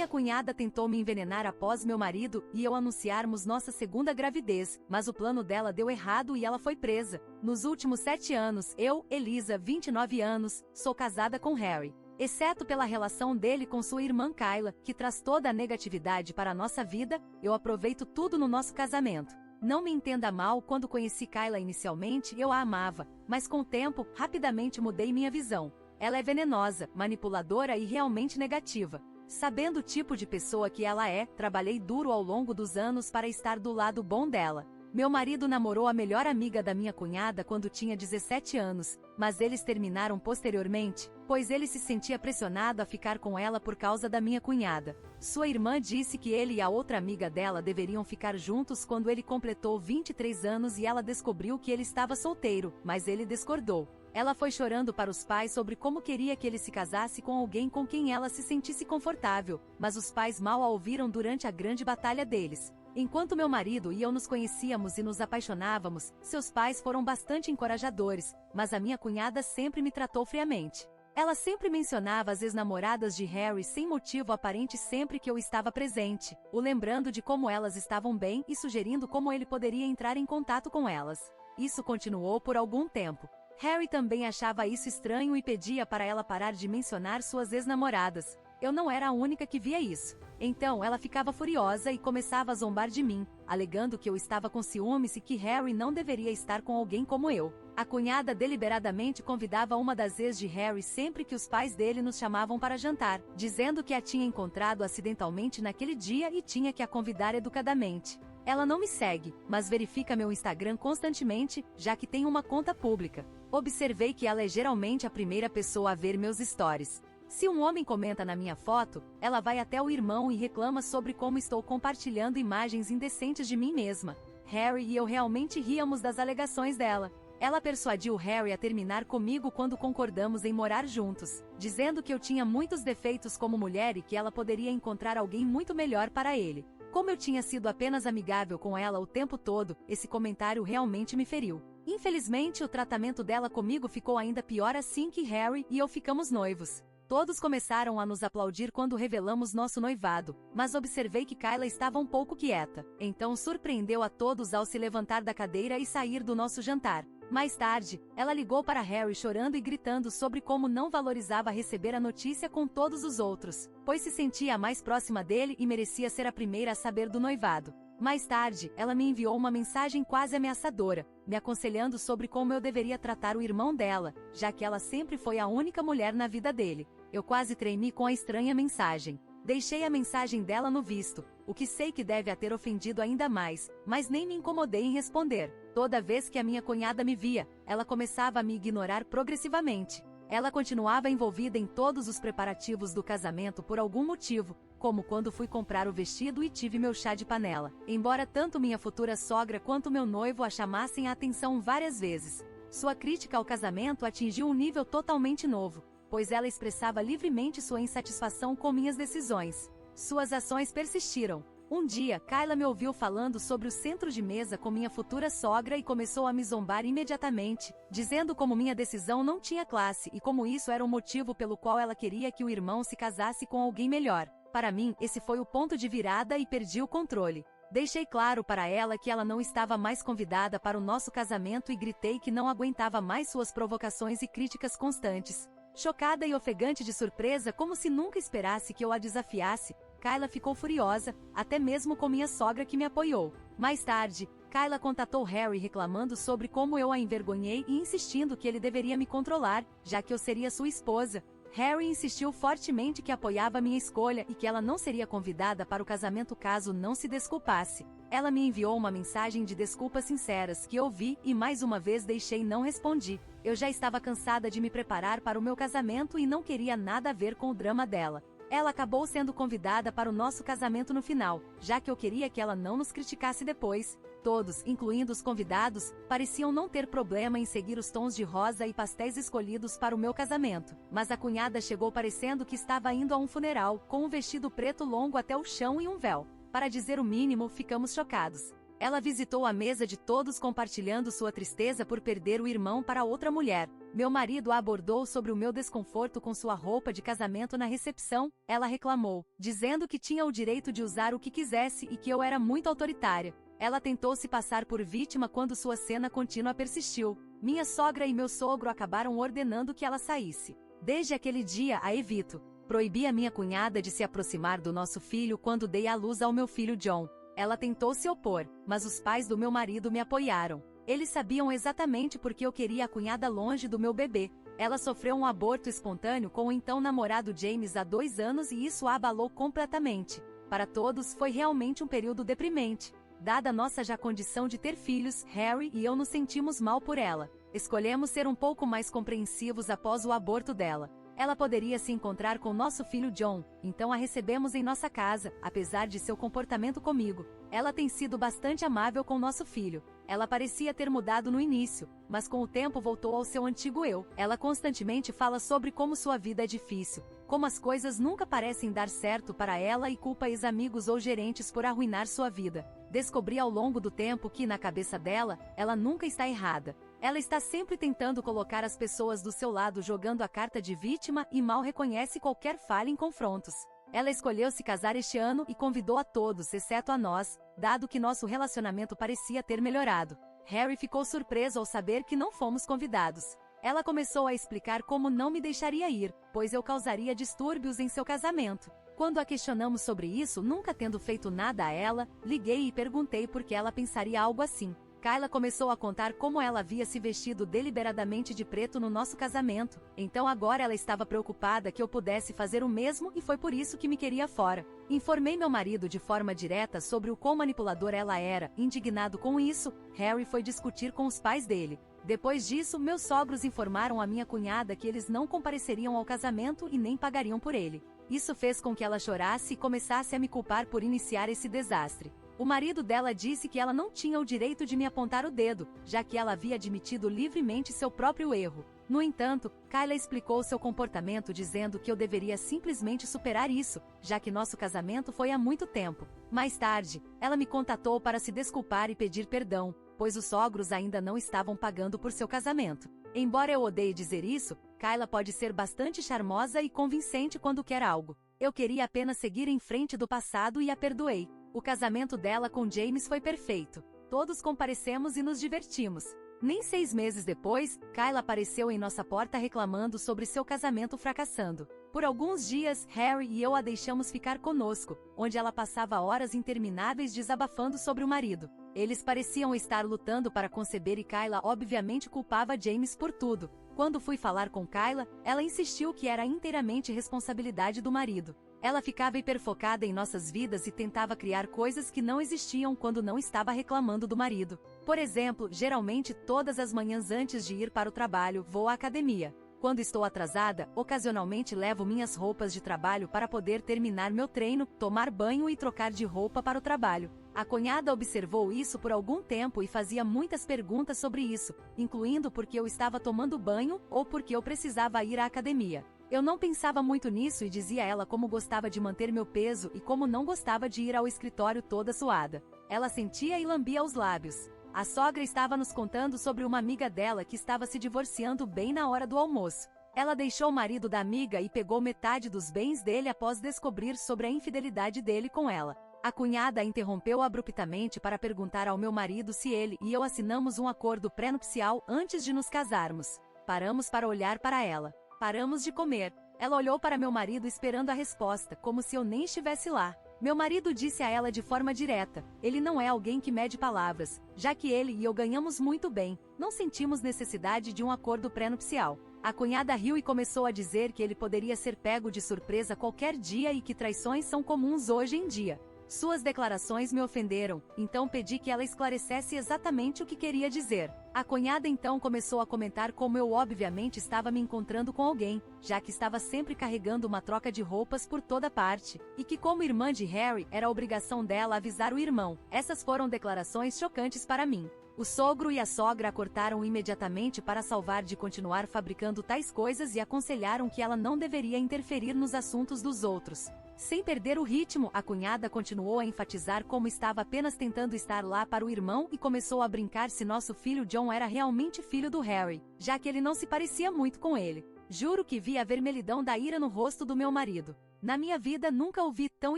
Minha cunhada tentou me envenenar após meu marido e eu anunciarmos nossa segunda gravidez, mas o plano dela deu errado e ela foi presa. Nos últimos 7 anos, eu, Elisa, 29 anos, sou casada com Harry. Exceto pela relação dele com sua irmã Kyla, que traz toda a negatividade para a nossa vida, eu aproveito tudo no nosso casamento. Não me entenda mal, quando conheci Kyla inicialmente eu a amava, mas com o tempo, rapidamente mudei minha visão. Ela é venenosa, manipuladora e realmente negativa. Sabendo o tipo de pessoa que ela é, trabalhei duro ao longo dos anos para estar do lado bom dela. Meu marido namorou a melhor amiga da minha cunhada quando tinha 17 anos, mas eles terminaram posteriormente, pois ele se sentia pressionado a ficar com ela por causa da minha cunhada. Sua irmã disse que ele e a outra amiga dela deveriam ficar juntos quando ele completou 23 anos e ela descobriu que ele estava solteiro, mas ele discordou. Ela foi chorando para os pais sobre como queria que ele se casasse com alguém com quem ela se sentisse confortável, mas os pais mal a ouviram durante a grande batalha deles. Enquanto meu marido e eu nos conhecíamos e nos apaixonávamos, seus pais foram bastante encorajadores, mas a minha cunhada sempre me tratou friamente. Ela sempre mencionava as ex-namoradas de Harry sem motivo aparente sempre que eu estava presente, o lembrando de como elas estavam bem e sugerindo como ele poderia entrar em contato com elas. Isso continuou por algum tempo. Harry também achava isso estranho e pedia para ela parar de mencionar suas ex-namoradas. Eu não era a única que via isso. Então ela ficava furiosa e começava a zombar de mim, alegando que eu estava com ciúmes e que Harry não deveria estar com alguém como eu. A cunhada deliberadamente convidava uma das ex de Harry sempre que os pais dele nos chamavam para jantar, dizendo que a tinha encontrado acidentalmente naquele dia e tinha que a convidar educadamente. Ela não me segue, mas verifica meu Instagram constantemente, já que tem uma conta pública. Observei que ela é geralmente a primeira pessoa a ver meus stories. Se um homem comenta na minha foto, ela vai até o irmão e reclama sobre como estou compartilhando imagens indecentes de mim mesma. Harry e eu realmente ríamos das alegações dela. Ela persuadiu Harry a terminar comigo quando concordamos em morar juntos, dizendo que eu tinha muitos defeitos como mulher e que ela poderia encontrar alguém muito melhor para ele. Como eu tinha sido apenas amigável com ela o tempo todo, esse comentário realmente me feriu. Infelizmente, o tratamento dela comigo ficou ainda pior assim que Harry e eu ficamos noivos. Todos começaram a nos aplaudir quando revelamos nosso noivado, mas observei que Kyla estava um pouco quieta. Então surpreendeu a todos ao se levantar da cadeira e sair do nosso jantar. Mais tarde, ela ligou para Harry chorando e gritando sobre como não valorizava receber a notícia com todos os outros, pois se sentia a mais próxima dele e merecia ser a primeira a saber do noivado. Mais tarde, ela me enviou uma mensagem quase ameaçadora, me aconselhando sobre como eu deveria tratar o irmão dela, já que ela sempre foi a única mulher na vida dele. Eu quase tremi com a estranha mensagem. Deixei a mensagem dela no visto, o que sei que deve a ter ofendido ainda mais, mas nem me incomodei em responder. Toda vez que a minha cunhada me via, ela começava a me ignorar progressivamente. Ela continuava envolvida em todos os preparativos do casamento por algum motivo, como quando fui comprar o vestido e tive meu chá de panela, embora tanto minha futura sogra quanto meu noivo a chamassem a atenção várias vezes. Sua crítica ao casamento atingiu um nível totalmente novo, pois ela expressava livremente sua insatisfação com minhas decisões. Suas ações persistiram. Um dia, Kyla me ouviu falando sobre o centro de mesa com minha futura sogra e começou a me zombar imediatamente, dizendo como minha decisão não tinha classe e como isso era o motivo pelo qual ela queria que o irmão se casasse com alguém melhor. Para mim, esse foi o ponto de virada e perdi o controle. Deixei claro para ela que ela não estava mais convidada para o nosso casamento e gritei que não aguentava mais suas provocações e críticas constantes. Chocada e ofegante de surpresa, como se nunca esperasse que eu a desafiasse, Kyla ficou furiosa, até mesmo com minha sogra que me apoiou. Mais tarde, Kyla contatou Harry reclamando sobre como eu a envergonhei e insistindo que ele deveria me controlar, já que eu seria sua esposa. Harry insistiu fortemente que apoiava minha escolha e que ela não seria convidada para o casamento caso não se desculpasse. Ela me enviou uma mensagem de desculpas sinceras que eu vi e mais uma vez deixei não respondi. Eu já estava cansada de me preparar para o meu casamento e não queria nada a ver com o drama dela. Ela acabou sendo convidada para o nosso casamento no final, já que eu queria que ela não nos criticasse depois. Todos, incluindo os convidados, pareciam não ter problema em seguir os tons de rosa e pastéis escolhidos para o meu casamento, mas a cunhada chegou parecendo que estava indo a um funeral, com um vestido preto longo até o chão e um véu. Para dizer o mínimo, ficamos chocados. Ela visitou a mesa de todos compartilhando sua tristeza por perder o irmão para outra mulher. Meu marido a abordou sobre o meu desconforto com sua roupa de casamento na recepção. Ela reclamou, dizendo que tinha o direito de usar o que quisesse e que eu era muito autoritária. Ela tentou se passar por vítima quando sua cena contínua persistiu. Minha sogra e meu sogro acabaram ordenando que ela saísse. Desde aquele dia a evito. Proibi a minha cunhada de se aproximar do nosso filho quando dei à luz ao meu filho John. Ela tentou se opor, mas os pais do meu marido me apoiaram. Eles sabiam exatamente por que eu queria a cunhada longe do meu bebê. Ela sofreu um aborto espontâneo com o então namorado James há 2 anos e isso a abalou completamente. Para todos foi realmente um período deprimente. Dada nossa já condição de ter filhos, Harry e eu nos sentimos mal por ela. Escolhemos ser um pouco mais compreensivos após o aborto dela. Ela poderia se encontrar com nosso filho John, então a recebemos em nossa casa, apesar de seu comportamento comigo. Ela tem sido bastante amável com nosso filho. Ela parecia ter mudado no início, mas com o tempo voltou ao seu antigo eu. Ela constantemente fala sobre como sua vida é difícil, como as coisas nunca parecem dar certo para ela e culpa ex-amigos ou gerentes por arruinar sua vida. Descobri ao longo do tempo que, na cabeça dela, ela nunca está errada. Ela está sempre tentando colocar as pessoas do seu lado jogando a carta de vítima e mal reconhece qualquer falha em confrontos. Ela escolheu se casar este ano e convidou a todos, exceto a nós, dado que nosso relacionamento parecia ter melhorado. Harry ficou surpreso ao saber que não fomos convidados. Ela começou a explicar como não me deixaria ir, pois eu causaria distúrbios em seu casamento. Quando a questionamos sobre isso, nunca tendo feito nada a ela, liguei e perguntei por que ela pensaria algo assim. Kyla começou a contar como ela havia se vestido deliberadamente de preto no nosso casamento, então agora ela estava preocupada que eu pudesse fazer o mesmo e foi por isso que me queria fora. Informei meu marido de forma direta sobre o quão manipulador ela era. Indignado com isso, Harry foi discutir com os pais dele. Depois disso, meus sogros informaram a minha cunhada que eles não compareceriam ao casamento e nem pagariam por ele. Isso fez com que ela chorasse e começasse a me culpar por iniciar esse desastre. O marido dela disse que ela não tinha o direito de me apontar o dedo, já que ela havia admitido livremente seu próprio erro. No entanto, Kyla explicou seu comportamento dizendo que eu deveria simplesmente superar isso, já que nosso casamento foi há muito tempo. Mais tarde, ela me contatou para se desculpar e pedir perdão, pois os sogros ainda não estavam pagando por seu casamento. Embora eu odeie dizer isso, Kyla pode ser bastante charmosa e convincente quando quer algo. Eu queria apenas seguir em frente do passado e a perdoei. O casamento dela com James foi perfeito. Todos comparecemos e nos divertimos. Nem 6 meses depois, Kyla apareceu em nossa porta reclamando sobre seu casamento fracassando. Por alguns dias, Harry e eu a deixamos ficar conosco, onde ela passava horas intermináveis desabafando sobre o marido. Eles pareciam estar lutando para conceber e Kyla obviamente culpava James por tudo. Quando fui falar com Kyla, ela insistiu que era inteiramente responsabilidade do marido. Ela ficava hiperfocada em nossas vidas e tentava criar coisas que não existiam quando não estava reclamando do marido. Por exemplo, geralmente todas as manhãs antes de ir para o trabalho, vou à academia. Quando estou atrasada, ocasionalmente levo minhas roupas de trabalho para poder terminar meu treino, tomar banho e trocar de roupa para o trabalho. A cunhada observou isso por algum tempo e fazia muitas perguntas sobre isso, incluindo por que eu estava tomando banho ou por que eu precisava ir à academia. Eu não pensava muito nisso e dizia a ela como gostava de manter meu peso e como não gostava de ir ao escritório toda suada. Ela sentia e lambia os lábios. A sogra estava nos contando sobre uma amiga dela que estava se divorciando bem na hora do almoço. Ela deixou o marido da amiga e pegou metade dos bens dele após descobrir sobre a infidelidade dele com ela. A cunhada a interrompeu abruptamente para perguntar ao meu marido se ele e eu assinamos um acordo pré-nupcial antes de nos casarmos. Paramos para olhar para ela. Paramos de comer. Ela olhou para meu marido esperando a resposta, como se eu nem estivesse lá. Meu marido disse a ela de forma direta: ele não é alguém que mede palavras, já que ele e eu ganhamos muito bem, não sentimos necessidade de um acordo pré-nupcial. A cunhada riu e começou a dizer que ele poderia ser pego de surpresa qualquer dia e que traições são comuns hoje em dia. Suas declarações me ofenderam, então pedi que ela esclarecesse exatamente o que queria dizer. A cunhada então começou a comentar como eu obviamente estava me encontrando com alguém, já que estava sempre carregando uma troca de roupas por toda parte, e que como irmã de Harry, era obrigação dela avisar o irmão. Essas foram declarações chocantes para mim. O sogro e a sogra a cortaram imediatamente para salvar de continuar fabricando tais coisas e aconselharam que ela não deveria interferir nos assuntos dos outros. Sem perder o ritmo, a cunhada continuou a enfatizar como estava apenas tentando estar lá para o irmão e começou a brincar se nosso filho John era realmente filho do Harry, já que ele não se parecia muito com ele. Juro que vi a vermelhidão da ira no rosto do meu marido. Na minha vida nunca o vi tão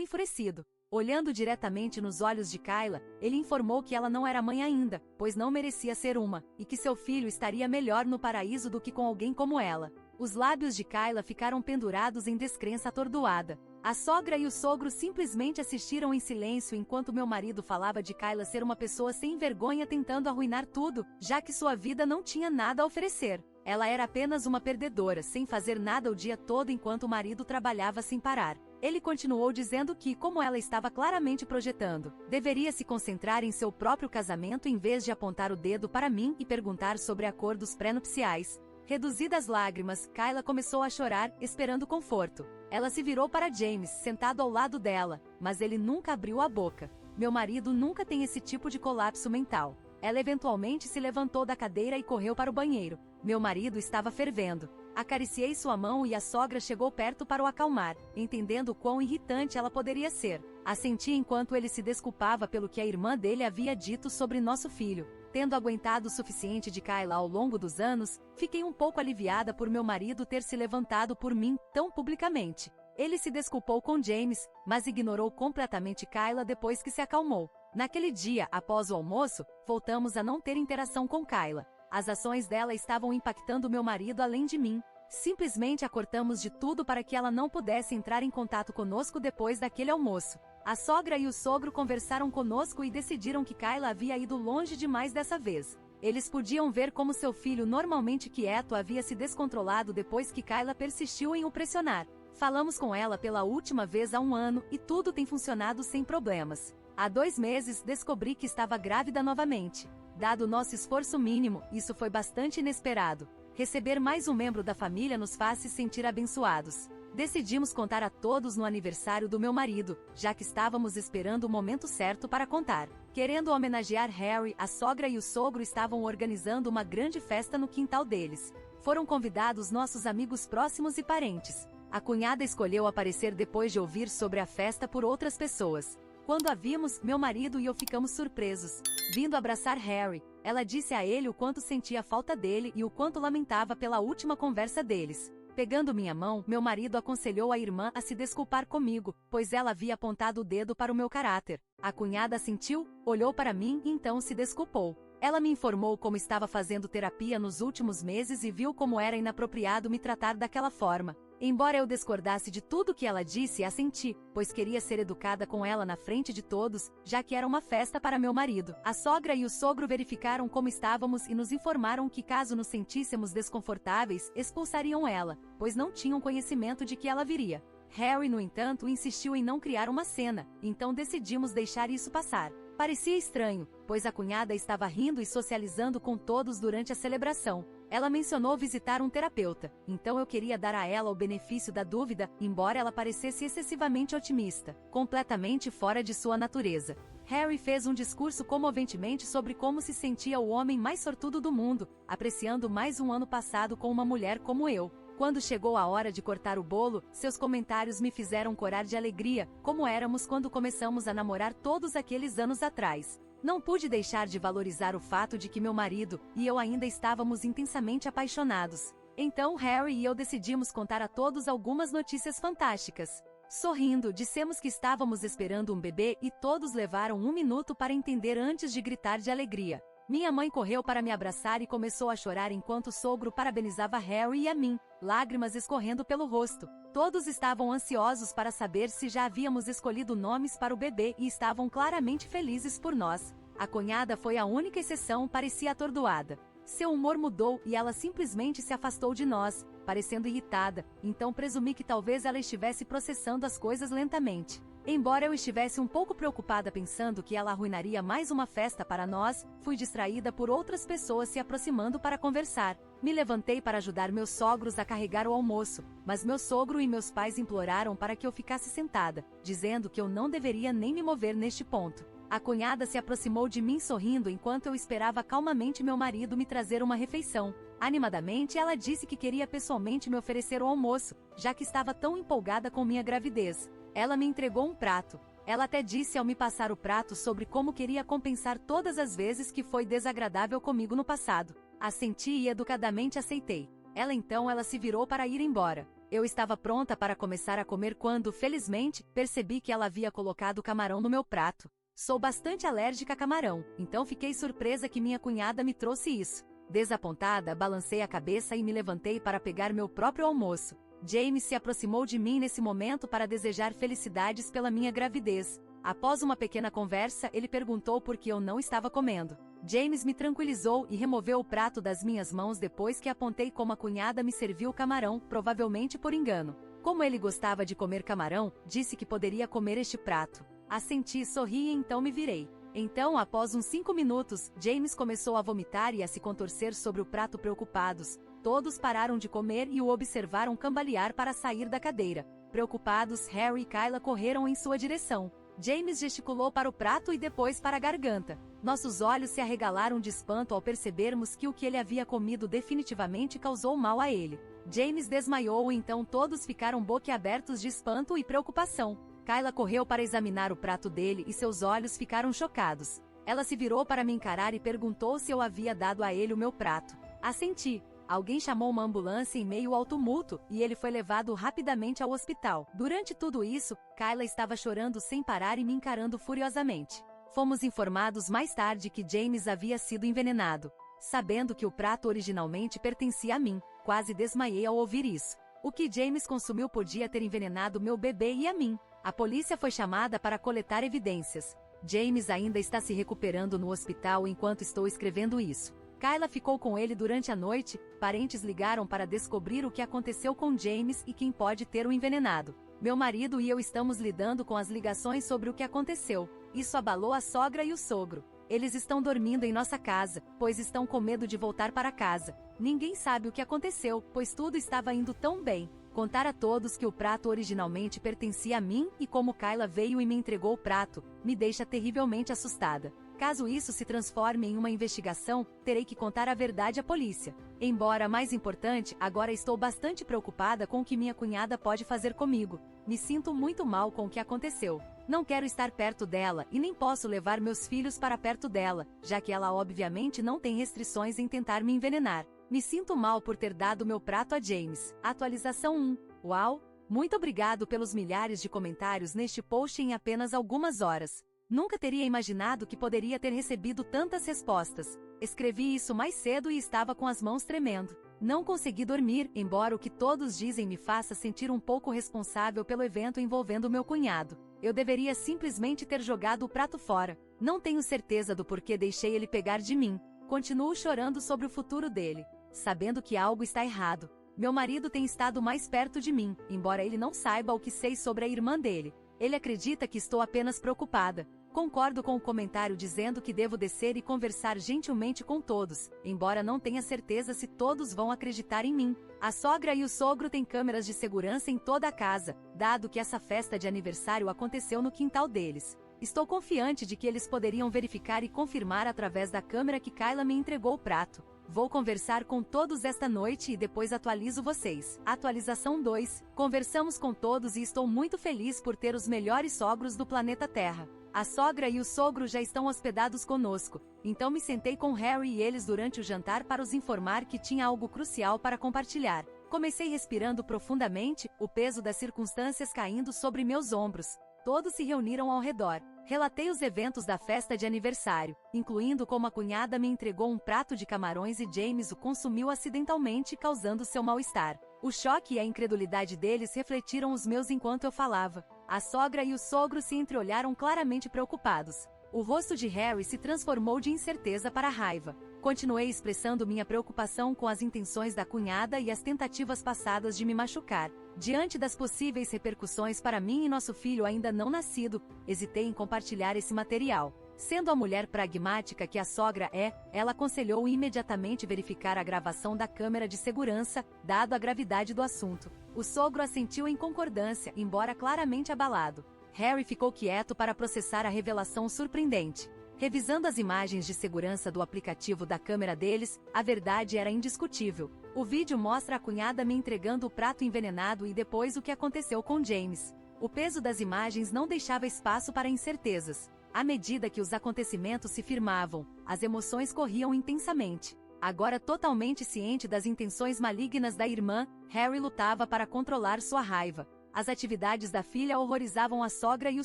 enfurecido. Olhando diretamente nos olhos de Kyla, ele informou que ela não era mãe ainda, pois não merecia ser uma, e que seu filho estaria melhor no paraíso do que com alguém como ela. Os lábios de Kyla ficaram pendurados em descrença atordoada. A sogra e o sogro simplesmente assistiram em silêncio enquanto meu marido falava de Kyla ser uma pessoa sem vergonha tentando arruinar tudo, já que sua vida não tinha nada a oferecer. Ela era apenas uma perdedora, sem fazer nada o dia todo enquanto o marido trabalhava sem parar. Ele continuou dizendo que, como ela estava claramente projetando, deveria se concentrar em seu próprio casamento em vez de apontar o dedo para mim e perguntar sobre a cor dos pré-nupciais. Reduzidas lágrimas, Kyla começou a chorar, esperando conforto. Ela se virou para James, sentado ao lado dela, mas ele nunca abriu a boca. Meu marido nunca tem esse tipo de colapso mental. Ela eventualmente se levantou da cadeira e correu para o banheiro. Meu marido estava fervendo. Acariciei sua mão e a sogra chegou perto para o acalmar, entendendo quão irritante ela poderia ser. Assenti enquanto ele se desculpava pelo que a irmã dele havia dito sobre nosso filho. Tendo aguentado o suficiente de Kyla ao longo dos anos, fiquei um pouco aliviada por meu marido ter se levantado por mim tão publicamente. Ele se desculpou com James, mas ignorou completamente Kyla depois que se acalmou. Naquele dia, após o almoço, voltamos a não ter interação com Kyla. As ações dela estavam impactando meu marido além de mim. Simplesmente a cortamos de tudo para que ela não pudesse entrar em contato conosco depois daquele almoço. A sogra e o sogro conversaram conosco e decidiram que Kyla havia ido longe demais dessa vez. Eles podiam ver como seu filho normalmente quieto havia se descontrolado depois que Kyla persistiu em o pressionar. Falamos com ela pela última vez há 1 ano e tudo tem funcionado sem problemas. Há 2 meses descobri que estava grávida novamente. Dado nosso esforço mínimo, isso foi bastante inesperado. Receber mais um membro da família nos faz se sentir abençoados. Decidimos contar a todos no aniversário do meu marido, já que estávamos esperando o momento certo para contar. Querendo homenagear Harry, a sogra e o sogro estavam organizando uma grande festa no quintal deles. Foram convidados nossos amigos próximos e parentes. A cunhada escolheu aparecer depois de ouvir sobre a festa por outras pessoas. Quando a vimos, meu marido e eu ficamos surpresos. Vindo abraçar Harry, ela disse a ele o quanto sentia falta dele e o quanto lamentava pela última conversa deles. Pegando minha mão, meu marido aconselhou a irmã a se desculpar comigo, pois ela havia apontado o dedo para o meu caráter. A cunhada assentiu, olhou para mim e então se desculpou. Ela me informou como estava fazendo terapia nos últimos meses e viu como era inapropriado me tratar daquela forma. Embora eu discordasse de tudo que ela disse, assenti, pois queria ser educada com ela na frente de todos, já que era uma festa para meu marido. A sogra e o sogro verificaram como estávamos e nos informaram que caso nos sentíssemos desconfortáveis, expulsariam ela, pois não tinham conhecimento de que ela viria. Harry, no entanto, insistiu em não criar uma cena, então decidimos deixar isso passar. Parecia estranho, pois a cunhada estava rindo e socializando com todos durante a celebração. Ela mencionou visitar um terapeuta, então eu queria dar a ela o benefício da dúvida, embora ela parecesse excessivamente otimista, completamente fora de sua natureza. Harry fez um discurso comoventemente sobre como se sentia o homem mais sortudo do mundo, apreciando mais um ano passado com uma mulher como eu. Quando chegou a hora de cortar o bolo, seus comentários me fizeram corar de alegria, como éramos quando começamos a namorar todos aqueles anos atrás. Não pude deixar de valorizar o fato de que meu marido e eu ainda estávamos intensamente apaixonados. Então Harry e eu decidimos contar a todos algumas notícias fantásticas. Sorrindo, dissemos que estávamos esperando um bebê e todos levaram 1 minuto para entender antes de gritar de alegria. Minha mãe correu para me abraçar e começou a chorar enquanto o sogro parabenizava Harry e a mim, lágrimas escorrendo pelo rosto. Todos estavam ansiosos para saber se já havíamos escolhido nomes para o bebê e estavam claramente felizes por nós. A cunhada foi a única exceção, parecia atordoada. Seu humor mudou e ela simplesmente se afastou de nós, parecendo irritada, então presumi que talvez ela estivesse processando as coisas lentamente. Embora eu estivesse um pouco preocupada pensando que ela arruinaria mais uma festa para nós, fui distraída por outras pessoas se aproximando para conversar. Me levantei para ajudar meus sogros a carregar o almoço, mas meu sogro e meus pais imploraram para que eu ficasse sentada, dizendo que eu não deveria nem me mover neste ponto. A cunhada se aproximou de mim sorrindo enquanto eu esperava calmamente meu marido me trazer uma refeição. Animadamente, ela disse que queria pessoalmente me oferecer o almoço, já que estava tão empolgada com minha gravidez. Ela me entregou um prato. Ela até disse ao me passar o prato sobre como queria compensar todas as vezes que foi desagradável comigo no passado. Assenti e educadamente aceitei. Ela se virou para ir embora. Eu estava pronta para começar a comer quando, felizmente, percebi que ela havia colocado camarão no meu prato. Sou bastante alérgica a camarão, então fiquei surpresa que minha cunhada me trouxe isso. Desapontada, balancei a cabeça e me levantei para pegar meu próprio almoço. James se aproximou de mim nesse momento para desejar felicidades pela minha gravidez. Após uma pequena conversa, ele perguntou por que eu não estava comendo. James me tranquilizou e removeu o prato das minhas mãos depois que apontei como a cunhada me serviu o camarão, provavelmente por engano. Como ele gostava de comer camarão, disse que poderia comer este prato. Assenti, sorri e então me virei. Então, após uns 5 minutos, James começou a vomitar e a se contorcer sobre o prato preocupados. Todos pararam de comer e o observaram cambalear para sair da cadeira. Preocupados, Harry e Kyla correram em sua direção. James gesticulou para o prato e depois para a garganta. Nossos olhos se arregalaram de espanto ao percebermos que o que ele havia comido definitivamente causou mal a ele. James desmaiou e então todos ficaram boquiabertos de espanto e preocupação. Kyla correu para examinar o prato dele e seus olhos ficaram chocados. Ela se virou para me encarar e perguntou se eu havia dado a ele o meu prato. Assenti. Alguém chamou uma ambulância em meio ao tumulto, e ele foi levado rapidamente ao hospital. Durante tudo isso, Kyla estava chorando sem parar e me encarando furiosamente. Fomos informados mais tarde que James havia sido envenenado. Sabendo que o prato originalmente pertencia a mim, quase desmaiei ao ouvir isso. O que James consumiu podia ter envenenado meu bebê e a mim. A polícia foi chamada para coletar evidências. James ainda está se recuperando no hospital enquanto estou escrevendo isso. Kyla ficou com ele durante a noite, parentes ligaram para descobrir o que aconteceu com James e quem pode ter o envenenado. Meu marido e eu estamos lidando com as ligações sobre o que aconteceu. Isso abalou a sogra e o sogro. Eles estão dormindo em nossa casa, pois estão com medo de voltar para casa. Ninguém sabe o que aconteceu, pois tudo estava indo tão bem. Contar a todos que o prato originalmente pertencia a mim e como Kyla veio e me entregou o prato, me deixa terrivelmente assustada. Caso isso se transforme em uma investigação, terei que contar a verdade à polícia. Embora mais importante, agora estou bastante preocupada com o que minha cunhada pode fazer comigo. Me sinto muito mal com o que aconteceu. Não quero estar perto dela e nem posso levar meus filhos para perto dela, já que ela obviamente não tem restrições em tentar me envenenar. Me sinto mal por ter dado meu prato a James. Atualização 1. Uau! Muito obrigado pelos milhares de comentários neste post em apenas algumas horas. Nunca teria imaginado que poderia ter recebido tantas respostas. Escrevi isso mais cedo e estava com as mãos tremendo. Não consegui dormir, embora o que todos dizem me faça sentir um pouco responsável pelo evento envolvendo meu cunhado. Eu deveria simplesmente ter jogado o prato fora. Não tenho certeza do porquê deixei ele pegar de mim. Continuo chorando sobre o futuro dele, sabendo que algo está errado. Meu marido tem estado mais perto de mim, embora ele não saiba o que sei sobre a irmã dele. Ele acredita que estou apenas preocupada. Concordo com o comentário dizendo que devo descer e conversar gentilmente com todos, embora não tenha certeza se todos vão acreditar em mim. A sogra e o sogro têm câmeras de segurança em toda a casa, dado que essa festa de aniversário aconteceu no quintal deles. Estou confiante de que eles poderiam verificar e confirmar através da câmera que Kyla me entregou o prato. Vou conversar com todos esta noite e depois atualizo vocês. Atualização 2. Conversamos com todos e estou muito feliz por ter os melhores sogros do planeta Terra. A sogra e o sogro já estão hospedados conosco, então me sentei com Harry e eles durante o jantar para os informar que tinha algo crucial para compartilhar. Comecei respirando profundamente, o peso das circunstâncias caindo sobre meus ombros. Todos se reuniram ao redor. Relatei os eventos da festa de aniversário, incluindo como a cunhada me entregou um prato de camarões e James o consumiu acidentalmente, causando seu mal-estar. O choque e a incredulidade deles refletiram os meus enquanto eu falava. A sogra e o sogro se entreolharam claramente preocupados. O rosto de Harry se transformou de incerteza para raiva. Continuei expressando minha preocupação com as intenções da cunhada e as tentativas passadas de me machucar. Diante das possíveis repercussões para mim e nosso filho ainda não nascido, hesitei em compartilhar esse material. Sendo a mulher pragmática que a sogra é, ela aconselhou imediatamente verificar a gravação da câmera de segurança, dado a gravidade do assunto. O sogro assentiu em concordância, embora claramente abalado. Harry ficou quieto para processar a revelação surpreendente. Revisando as imagens de segurança do aplicativo da câmera deles, a verdade era indiscutível. O vídeo mostra a cunhada me entregando o prato envenenado e depois o que aconteceu com James. O peso das imagens não deixava espaço para incertezas. À medida que os acontecimentos se firmavam, as emoções corriam intensamente. Agora totalmente ciente das intenções malignas da irmã, Harry lutava para controlar sua raiva. As atividades da filha horrorizavam a sogra e o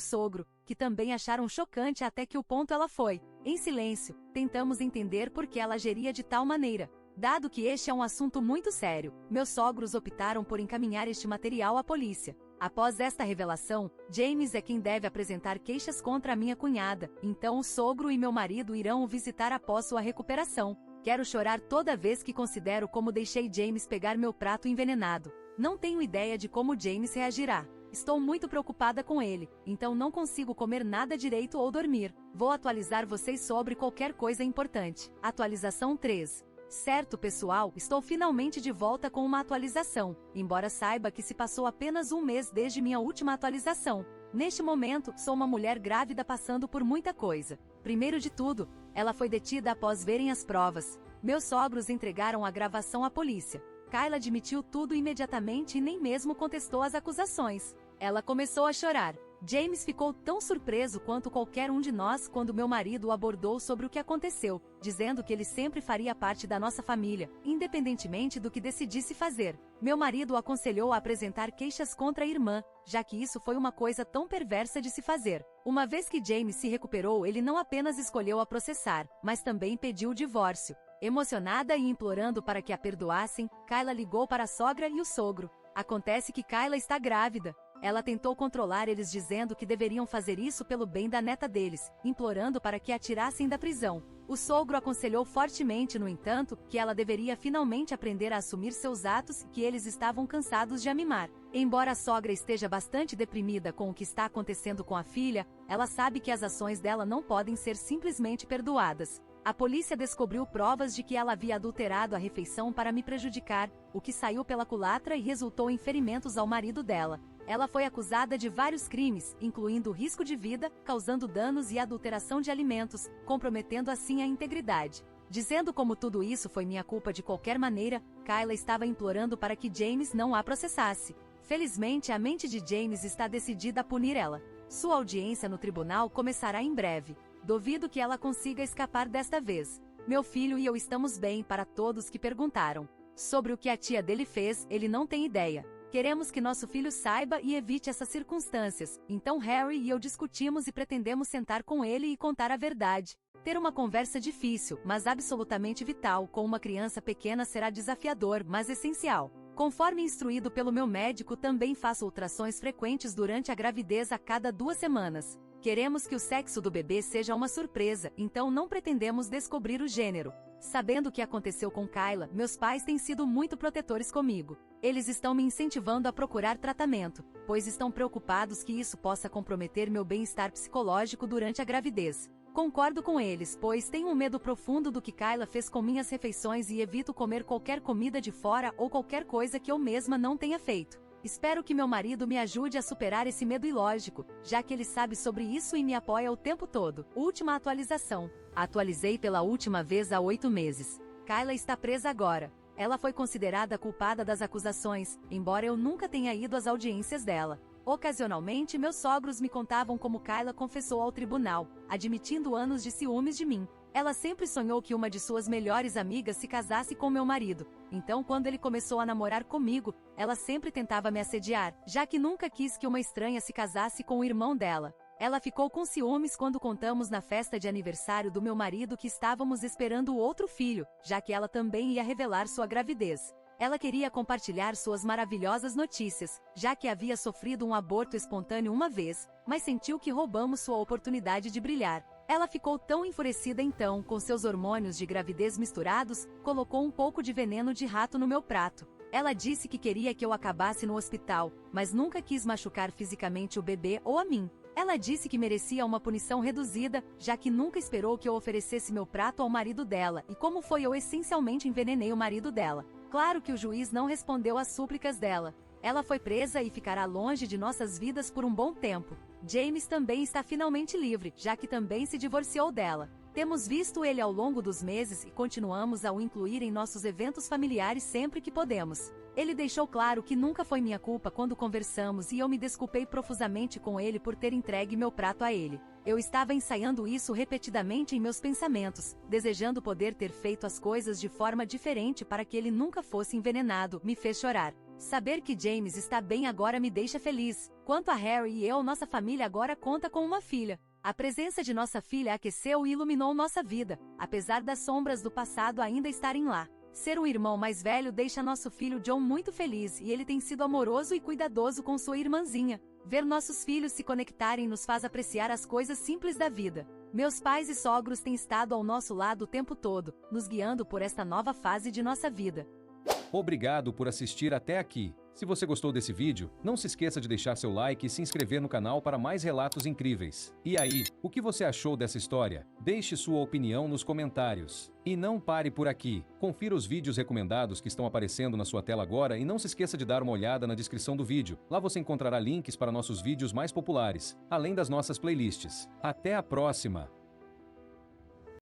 sogro, que também acharam chocante até que ponto ela foi. Em silêncio, tentamos entender por que ela agiria de tal maneira. Dado que este é um assunto muito sério, meus sogros optaram por encaminhar este material à polícia. Após esta revelação, James é quem deve apresentar queixas contra a minha cunhada, então o sogro e meu marido irão o visitar após sua recuperação. Quero chorar toda vez que considero como deixei James pegar meu prato envenenado. Não tenho ideia de como James reagirá. Estou muito preocupada com ele, então não consigo comer nada direito ou dormir. Vou atualizar vocês sobre qualquer coisa importante. Atualização 3. Certo, pessoal, estou finalmente de volta com uma atualização, embora saiba que se passou apenas um mês desde minha última atualização. Neste momento, sou uma mulher grávida passando por muita coisa. Primeiro de tudo, ela foi detida após verem as provas. Meus sogros entregaram a gravação à polícia. Kyla admitiu tudo imediatamente e nem mesmo contestou as acusações. Ela começou a chorar. James ficou tão surpreso quanto qualquer um de nós quando meu marido o abordou sobre o que aconteceu, dizendo que ele sempre faria parte da nossa família, independentemente do que decidisse fazer. Meu marido o aconselhou a apresentar queixas contra a irmã, já que isso foi uma coisa tão perversa de se fazer. Uma vez que James se recuperou, ele não apenas escolheu a processar, mas também pediu o divórcio. Emocionada e implorando para que a perdoassem, Kyla ligou para a sogra e o sogro. Acontece que Kyla está grávida. Ela tentou controlar eles dizendo que deveriam fazer isso pelo bem da neta deles, implorando para que a tirassem da prisão. O sogro aconselhou fortemente, no entanto, que ela deveria finalmente aprender a assumir seus atos e que eles estavam cansados de a mimar. Embora a sogra esteja bastante deprimida com o que está acontecendo com a filha, ela sabe que as ações dela não podem ser simplesmente perdoadas. A polícia descobriu provas de que ela havia adulterado a refeição para me prejudicar, o que saiu pela culatra e resultou em ferimentos ao marido dela. Ela foi acusada de vários crimes, incluindo risco de vida, causando danos e adulteração de alimentos, comprometendo assim a integridade. Dizendo como tudo isso foi minha culpa de qualquer maneira, Kyla estava implorando para que James não a processasse. Felizmente, a mente de James está decidida a punir ela. Sua audiência no tribunal começará em breve. Duvido que ela consiga escapar desta vez. Meu filho e eu estamos bem, para todos que perguntaram. Sobre o que a tia dele fez, ele não tem ideia. Queremos que nosso filho saiba e evite essas circunstâncias, então Harry e eu discutimos e pretendemos sentar com ele e contar a verdade. Ter uma conversa difícil, mas absolutamente vital, com uma criança pequena será desafiador, mas essencial. Conforme instruído pelo meu médico, também faço ultrassons frequentes durante a gravidez a cada 2 semanas. Queremos que o sexo do bebê seja uma surpresa, então não pretendemos descobrir o gênero. Sabendo o que aconteceu com Kyla, meus pais têm sido muito protetores comigo. Eles estão me incentivando a procurar tratamento, pois estão preocupados que isso possa comprometer meu bem-estar psicológico durante a gravidez. Concordo com eles, pois tenho um medo profundo do que Kyla fez com minhas refeições e evito comer qualquer comida de fora ou qualquer coisa que eu mesma não tenha feito. Espero que meu marido me ajude a superar esse medo ilógico, já que ele sabe sobre isso e me apoia o tempo todo. Última atualização. Atualizei pela última vez há 8 meses. Kyla está presa agora. Ela foi considerada culpada das acusações, embora eu nunca tenha ido às audiências dela. Ocasionalmente, meus sogros me contavam como Kyla confessou ao tribunal, admitindo anos de ciúmes de mim. Ela sempre sonhou que uma de suas melhores amigas se casasse com meu marido. Então, quando ele começou a namorar comigo, ela sempre tentava me assediar, já que nunca quis que uma estranha se casasse com o irmão dela. Ela ficou com ciúmes quando contamos na festa de aniversário do meu marido que estávamos esperando o outro filho, já que ela também ia revelar sua gravidez. Ela queria compartilhar suas maravilhosas notícias, já que havia sofrido um aborto espontâneo uma vez, mas sentiu que roubamos sua oportunidade de brilhar. Ela ficou tão enfurecida então, com seus hormônios de gravidez misturados, colocou um pouco de veneno de rato no meu prato. Ela disse que queria que eu acabasse no hospital, mas nunca quis machucar fisicamente o bebê ou a mim. Ela disse que merecia uma punição reduzida, já que nunca esperou que eu oferecesse meu prato ao marido dela, e como foi eu essencialmente envenenei o marido dela. Claro que o juiz não respondeu às súplicas dela. Ela foi presa e ficará longe de nossas vidas por um bom tempo. James também está finalmente livre, já que também se divorciou dela. Temos visto ele ao longo dos meses e continuamos a o incluir em nossos eventos familiares sempre que podemos. Ele deixou claro que nunca foi minha culpa quando conversamos e eu me desculpei profusamente com ele por ter entregue meu prato a ele. Eu estava ensaiando isso repetidamente em meus pensamentos, desejando poder ter feito as coisas de forma diferente para que ele nunca fosse envenenado, me fez chorar. Saber que James está bem agora me deixa feliz. Quanto a Harry e eu, nossa família agora conta com uma filha. A presença de nossa filha aqueceu e iluminou nossa vida, apesar das sombras do passado ainda estarem lá. Ser um irmão mais velho deixa nosso filho John muito feliz e ele tem sido amoroso e cuidadoso com sua irmãzinha. Ver nossos filhos se conectarem nos faz apreciar as coisas simples da vida. Meus pais e sogros têm estado ao nosso lado o tempo todo, nos guiando por esta nova fase de nossa vida. Obrigado por assistir até aqui. Se você gostou desse vídeo, não se esqueça de deixar seu like e se inscrever no canal para mais relatos incríveis. E aí, o que você achou dessa história? Deixe sua opinião nos comentários. E não pare por aqui. Confira os vídeos recomendados que estão aparecendo na sua tela agora e não se esqueça de dar uma olhada na descrição do vídeo. Lá você encontrará links para nossos vídeos mais populares, além das nossas playlists. Até a próxima!